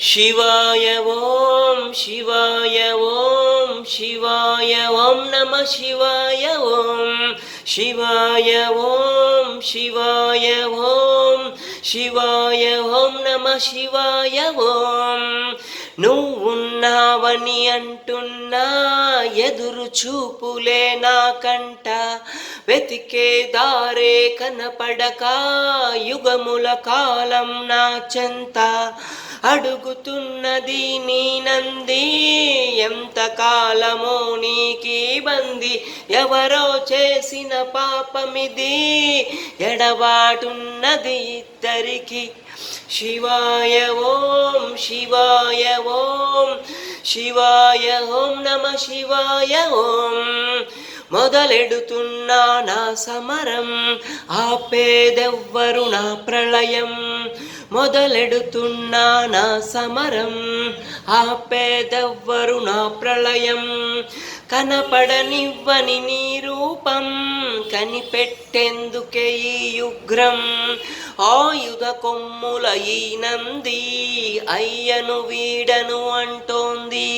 शिवाय ओम शिवाय ओम शिवाय ओम नमः शिवाय ओम शिवाय ओम शिवाय ओम शिवाय ओम नमः शिवाय ओम నువ్వున్నావని అంటున్నా ఎదురు చూపులే నా కంట వెతికే దారే కనపడక యుగముల కాలం నా చెంత అడుగుతున్నది నీ నంది ఎంత కాలమో నీకీ బంది ఎవరో చేసిన పాపమిది ఎడబాటున్నది ఇద్దరికి शिवाय ओम शिवाय ओम शिवाय ओम नमः शिवाय ओम మొదలెడుతున్నా నా సమరం ఆపేదెవ్వరు నా ప్రళయం మొదలెడుతున్నా నా సమరం ఆపేదెవ్వరు నా ప్రళయం కనపడనివ్వని నీ రూపం కనిపెట్టేందుకే ఈ యుగ్రం ఆయుధ కొమ్ముల ఈ నంది అయ్యను వీడను అంటోంది